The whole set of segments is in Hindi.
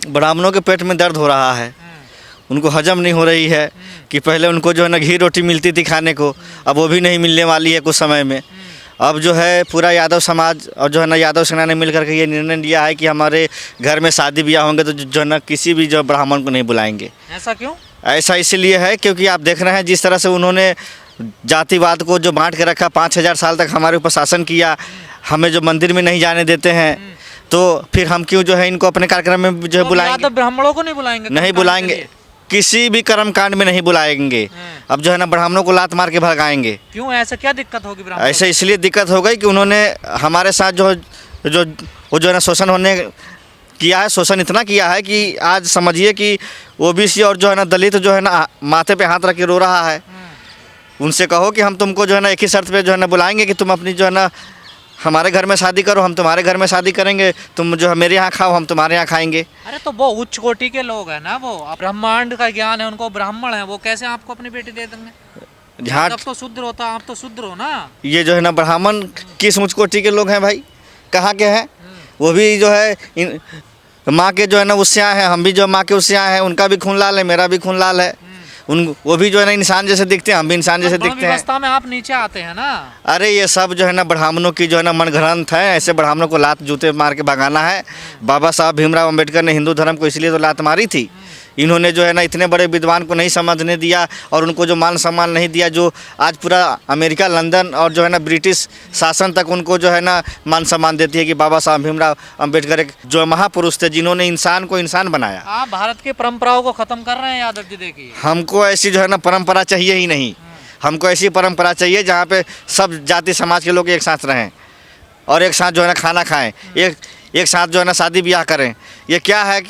ब्राह्मणों के पेट में दर्द हो रहा है, उनको हजम नहीं हो रही है कि पहले उनको जो है ना घी रोटी मिलती थी खाने को, अब वो भी नहीं मिलने वाली है कुछ समय में। अब जो है पूरा यादव समाज और जो है ना यादव सेना ने मिल करके ये निर्णय लिया है कि हमारे घर में शादी ब्याह होंगे तो जो है ना किसी भी जो ब्राह्मण को नहीं बुलाएंगे। ऐसा क्यों? ऐसा इसलिए है क्योंकि आप देख रहे हैं जिस तरह से उन्होंने जातिवाद को जो बांट के रखा, 5000 साल तक हमारे ऊपर शासन किया, हमें जो मंदिर में नहीं जाने देते हैं, तो फिर हम क्यों जो है इनको अपने कार्यक्रम में जो है बुलाएंगे? यादव ब्राह्मणों को नहीं बुलाएंगे? नहीं बुलाएंगे, किसी भी कर्म कांड में नहीं बुलाएंगे। अब जो है ना ब्राह्मणों को लात मार के भगाएंगे। क्यों? ऐसा क्या दिक्कत होगी ब्राह्मणों? ऐसे इसलिए दिक्कत हो गई कि उन्होंने हमारे साथ जो वो जो है ना शोषण होने किया है, शोषण इतना किया है कि आज समझिए कि ओबीसी और जो है ना दलित जो है ना माथे पे हाथ रख के रो रहा है। उनसे कहो कि हम तुमको जो है ना एक ही शर्त पे जो है ना बुलाएंगे कि तुम अपनी जो है ना हमारे घर में शादी करो, हम तुम्हारे घर में शादी करेंगे, तुम जो है मेरे यहाँ खाओ, हम तुम्हारे यहाँ खाएंगे। अरे तो वो उच्च कोटि के लोग हैं ना, वो ब्रह्मांड का ज्ञान है उनको, ब्राह्मण है वो, कैसे आपको अपनी बेटी दे देंगे? जहाँ अब तो शूद्र होता, आप तो शूद्र हो ना। ये जो है ना ब्राह्मण किस उच्च कोटि के लोग हैं भाई? कहाँ के हैं? वो भी जो है माँ के जो है ना उससे आए हैं, हम भी जो माँ के उससे आए हैं, उनका भी खून लाल है, मेरा भी खून लाल है। वो भी जो है ना इंसान जैसे दिखते हैं, हम भी इंसान जैसे दिखते हैं। व्यवस्था में आप नीचे आते हैं ना। अरे ये सब जो है ना ब्राह्मणों की जो है ना मनगढ़ंत है, ऐसे ब्राह्मणों को लात जूते मार के भगाना है। बाबा साहब भीमराव अंबेडकर ने हिंदू धर्म को इसलिए तो लात मारी थी, इन्होंने जो है ना इतने बड़े विद्वान को नहीं समझने दिया और उनको जो मान सम्मान नहीं दिया, जो आज पूरा अमेरिका, लंदन और जो है ना ब्रिटिश शासन तक उनको जो है ना मान सम्मान देती है कि बाबा साहब भीमराव अंबेडकर एक जो महापुरुष थे जिन्होंने इंसान को इंसान बनाया। आप भारत की परंपराओं को खत्म कर रहे हैं यादव जी। देखिए, हमको ऐसी जो है ना परंपरा चाहिए ही नहीं। हमको ऐसी परंपरा चाहिए जहाँ पे सब जाति समाज के लोग एक साथ रहें और एक साथ जो है ना खाना खाएं, एक साथ जो है ना शादी ब्याह करें। ये क्या है,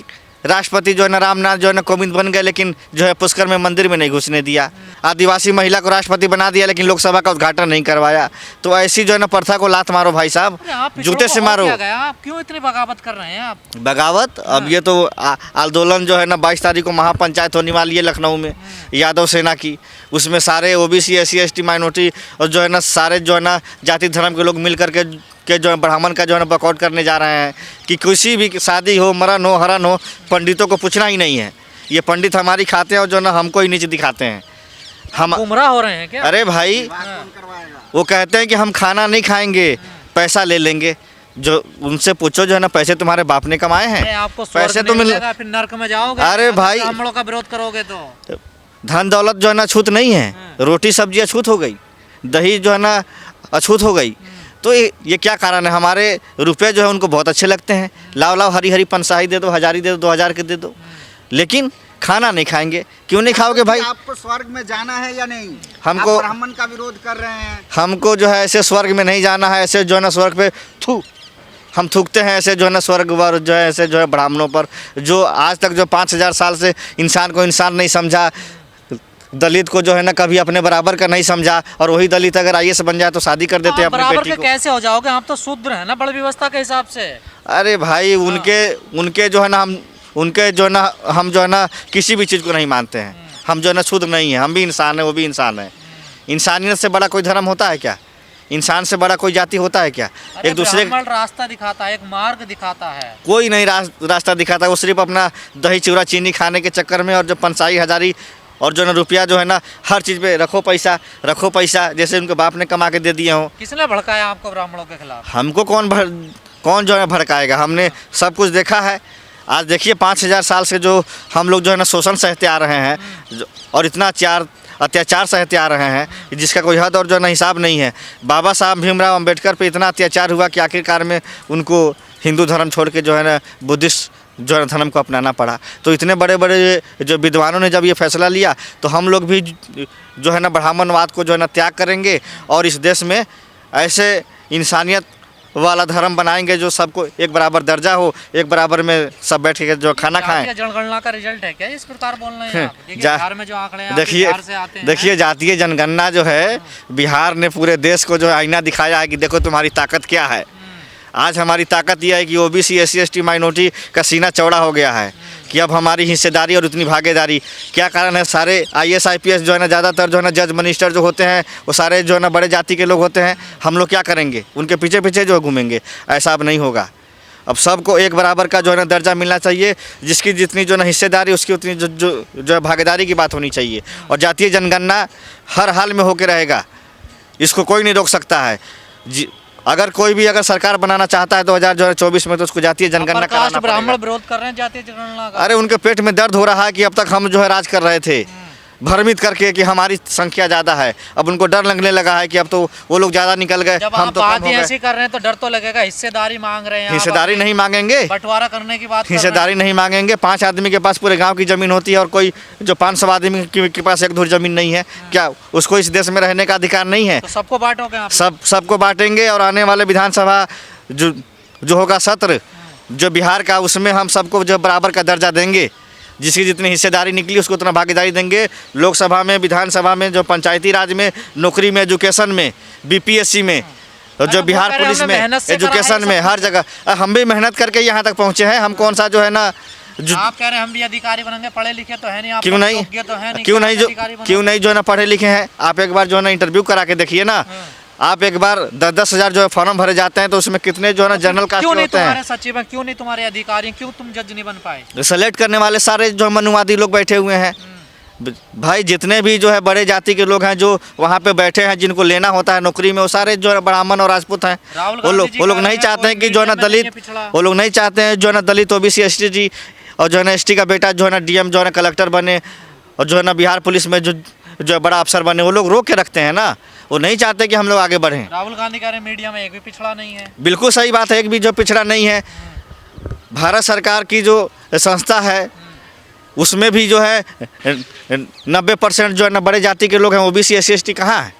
राष्ट्रपति जो है ना रामनाथ जो है ना कोविंद बन गए, लेकिन जो है पुष्कर में मंदिर में नहीं घुसने दिया। आदिवासी महिला को राष्ट्रपति बना दिया, लेकिन लोकसभा का उद्घाटन नहीं करवाया। तो ऐसी जो है ना प्रथा को लात मारो भाई साहब, जूते से मारो। आप क्यों इतनी बगावत कर रहे हैं आप? बगावत? अब ये तो आंदोलन जो है ना 22 तारीख को महापंचायत होने वाली है लखनऊ में, यादव सेना की। उसमें सारे ओबीसी, SC ST माइनॉरिटी और जो है ना सारे जो है ना जाति धर्म के लोग मिल करके जो है ब्राह्मण का जो है ना बकआउट करने जा रहे हैं कि किसी भी शादी हो, मरण हो, हरण हो, पंडितों को पूछना ही नहीं है। ये पंडित हमारी खाते हैं और जो है ना हमको ही नीचे दिखाते हैं। हम गुमराह हो रहे हैं क्या? अरे भाई, वो कहते हैं कि हम खाना नहीं खाएंगे, पैसा ले लेंगे। जो उनसे पूछो जो है ना पैसे तुम्हारे बाप ने कमाए हैं? आपको पैसे तो मिल, फिर नर्क में जाओगे। अरे भाई, हम लोग का विरोध करोगे तो धन दौलत जो है ना छूत नहीं है, रोटी सब्जी अछूत हो गई, दही जो है ना अछूत हो गई। तो ये क्या कारण है? हमारे रुपए जो है उनको बहुत अच्छे लगते हैं, लाओ लाओ हरी हरी पंसाही दे दो, 1000 दे दो, 2000 के दे दो, लेकिन खाना नहीं खाएंगे। क्यों नहीं खाओगे भाई? आपको स्वर्ग में जाना है या नहीं? हमको, आप ब्राह्मण का विरोध कर रहे हैं। हमको जो है ऐसे स्वर्ग में नहीं जाना है, ऐसे जो है ना स्वर्ग पे हम थूकते हैं, ऐसे जो है ना स्वर्ग पर जो है ऐसे जो है ब्राह्मणों पर, जो आज तक जो 5000 साल से इंसान को इंसान नहीं समझा, दलित को जो है ना कभी अपने बराबर का नहीं समझा, और वही दलित अगर IAS बन जाए तो शादी कर देते हैं अपनी बेटी को। कैसे हो जाओगे? आप तो शूद्र हैं ना बड़ व्यवस्था के हिसाब से। अरे भाई, उनके जो है ना हम जो है ना किसी भी चीज़ को नहीं मानते हैं। हम जो है ना शुद्ध नहीं है, हम भी इंसान है, वो भी इंसान है। इंसानियत से बड़ा कोई धर्म होता है क्या? इंसान से बड़ा कोई जाति होता है क्या? एक दूसरे रास्ता दिखाता है, एक मार्ग दिखाता है। कोई नहीं रास्ता दिखाता, वो सिर्फ अपना दही चूड़ा चीनी खाने के चक्कर में और जो पंचाई हजारी और जो ना रुपया जो है ना हर चीज़ पे रखो पैसा, जैसे उनके बाप ने कमा के दे दिए हो। किसने भड़काया आपको ब्राह्मणों के खिलाफ? हमको कौन जो है भड़काएगा? हमने सब कुछ देखा है। आज देखिए 5000 साल से जो हम लोग जो है ना शोषण सहते आ रहे हैं और इतना अत्याचार सहते आ रहे हैं जिसका कोई हद और जो है ना हिसाब नहीं है। बाबा साहब भीमराव अंबेडकर पे इतना अत्याचार हुआ कि आखिरकार में उनको हिंदू धर्म छोड़ के जो है ना बुद्धिस्ट जो है धर्म को अपनाना पड़ा। तो इतने बड़े बड़े जो विद्वानों ने जब ये फैसला लिया तो हम लोग भी जो है ना ब्राह्मणवाद को जो है ना त्याग करेंगे और इस देश में ऐसे इंसानियत वाला धर्म बनाएंगे जो सबको एक बराबर दर्जा हो, एक बराबर में सब बैठ के जो खाना खाएं। जनगणना का रिजल्ट है क्या इस प्रकार बोल रहे हैं आप? बिहार में जो आंकड़े हैं, देखिए जातीय जनगणना जो है बिहार ने पूरे देश को जो आईना दिखाया है कि देखो तुम्हारी ताकत क्या है। आज हमारी ताकत यह है कि ओबीसी SC ST माइनॉरिटी का सीना चौड़ा हो गया है कि अब हमारी हिस्सेदारी और उतनी भागीदारी। क्या कारण है? सारे IAS IPS जो है ना ज़्यादातर जो है ना जज मिनिस्टर जो होते हैं वो सारे जो है ना बड़े जाति के लोग होते हैं। हम लोग क्या करेंगे? उनके पीछे पीछे जो घूमेंगे? ऐसा अब नहीं होगा। अब सबको एक बराबर का जो है ना दर्जा मिलना चाहिए, जिसकी जितनी जो है ना हिस्सेदारी उसकी उतनी जो है भागीदारी की बात होनी चाहिए। और जातीय जनगणना हर हाल में होकर रहेगा, इसको कोई नहीं रोक सकता है। अगर कोई भी अगर सरकार बनाना चाहता है 2024 में तो उसको जातीय जनगणना कराना ब्राह्मण पड़ेगा। विरोध कर रहे हैं जातीय जनगणना का। अरे उनके पेट में दर्द हो रहा है कि अब तक हम जो है राज कर रहे थे भ्रमित करके कि हमारी संख्या ज़्यादा है। अब उनको डर लगने लगा है कि अब तो वो लोग ज़्यादा निकल गए, जब हम आप तो कम बात हो ही गए। ऐसी कर रहे हैं तो डर तो लगेगा। हिस्सेदारी मांग रहे हैं आप, हिस्सेदारी अपनी नहीं मांगेंगे, बंटवारा करने की बात कर रहे हैं। हिस्सेदारी नहीं मांगेंगे। 5 आदमी के पास पूरे गांव की ज़मीन होती है और कोई जो 500 आदमी के पास एक धुर ज़मीन नहीं है, क्या उसको इस देश में रहने का अधिकार नहीं है? तो सबको बांटोगे आप? सबको बांटेंगे और आने वाले विधानसभा जो होगा सत्र जो बिहार का, उसमें हम सबको जो बराबर का दर्जा देंगे। जिसकी जितनी हिस्सेदारी निकली उसको उतना भागीदारी देंगे। लोकसभा में, विधानसभा में, जो पंचायती राज में, नौकरी में, एजुकेशन में, बीपीएससी में, और जो बिहार पुलिस में, एजुकेशन में, हर जगह हम भी मेहनत करके यहाँ तक पहुँचे हैं। हम कौन सा जो है ना आप कह रहे हैं हम भी अधिकारी बनेंगे, पढ़े लिखे तो है नहीं, आप क्यों नहीं, योग्य तो है नहीं, क्यों नहीं क्यों जो है ना पढ़े लिखे हैं। आप एक बार जो है ना इंटरव्यू करा के देखिए ना, आप एक बार 10-10 हज़ार जो है फॉर्म भरे जाते हैं तो उसमें कितने जो है ना जनरल कास्ट क्यों नहीं होते हैं। तुम्हारे सचिव हैं, क्यों नहीं तुम्हारे अधिकारी, क्यों तुम जज नहीं बन पाए? सेलेक्ट करने वाले सारे जो मनुवादी लोग बैठे हुए हैं भाई। जितने भी जो है बड़े जाति के लोग हैं जो वहाँ पे बैठे हैं, जिनको लेना होता है नौकरी में, वो सारे जो है ब्राह्मण और राजपूत हैं। वो लोग नहीं चाहते हैं कि जो है ना दलित, वो लोग नहीं चाहते हैं जो है ना दलित, ओबीसी, एसटी और जो है ना एसटी का बेटा जो है ना डीएम जो है ना कलेक्टर बने और जो है ना बिहार पुलिस में जो बड़ा अफसर बने। वो लोग रोक के रखते हैं ना, वो नहीं चाहते कि हम लोग आगे बढ़ें। राहुल गांधी कह रहे हैं मीडिया में एक भी पिछड़ा नहीं है। बिल्कुल सही बात है, एक भी जो पिछड़ा नहीं है। भारत सरकार की जो संस्था है उसमें भी जो है 90% जो है ना बड़े जाति के लोग हैं। ओबीसी, एससी, एसटी कहाँ है?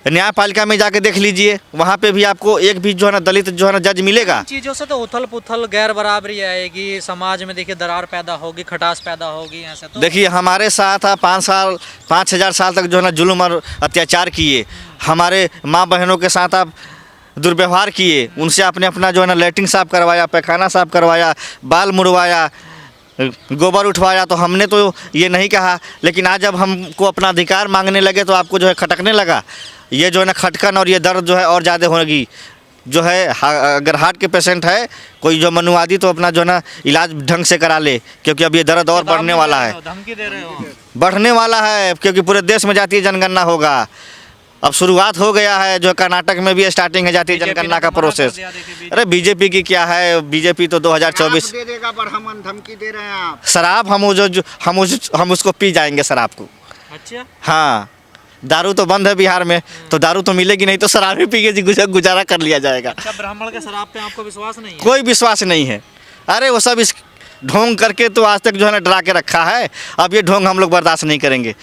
न्यायपालिका में जाके देख लीजिए, वहाँ पे भी आपको एक भी जो है ना दलित जो है ना जज मिलेगा। चीज़ों से तो उथल पुथल, गैर बराबरी आएगी समाज में। देखिए दरार पैदा होगी, खटास पैदा होगी। ऐसे तो देखिए हमारे साथ 5,000 साल तक जो है ना जुल्म और अत्याचार किए। हमारे माँ बहनों के साथ आप दुर्व्यवहार किए, उनसे आपने अपना जो है ना लैट्रिन साफ करवाया, पैखाना साफ करवाया, बाल मुड़वाया, गोबर उठवाया। तो हमने तो ये नहीं कहा, लेकिन आज जब हमको अपना अधिकार मांगने लगे तो आपको जो है खटकने लगा। ये जो है ना खटकन और ये दर्द जो है और ज़्यादा होगी। जो है अगर हार्ट के पेशेंट है कोई जो मनुवादी तो अपना जो है ना इलाज ढंग से करा ले, क्योंकि अब ये दर्द और बढ़ने वाला है, धमकी दे रहे हो, बढ़ने वाला है, क्योंकि पूरे देश में जातीय जनगणना होगा। अब शुरुआत हो गया है, जो कर्नाटक में भी स्टार्टिंग है जातीय जनगणना का प्रोसेस। अरे बीजेपी की क्या है, बीजेपी तो 2024 दे देगा, बरहमन धमकी दे रहे हैं आप। शराब हम उसको पी जाएंगे शराब को। अच्छा, हाँ, दारू तो बंद है बिहार में, तो दारू तो मिलेगी नहीं, तो शराब ही पी के गुजारा कर लिया जाएगा। अच्छा, ब्राह्मण के शराब पे आपको विश्वास नहीं है? कोई विश्वास नहीं है। अरे वो सब इस ढोंग करके तो आज तक जो है ना डरा के रखा है। अब ये ढोंग हम लोग बर्दाश्त नहीं करेंगे।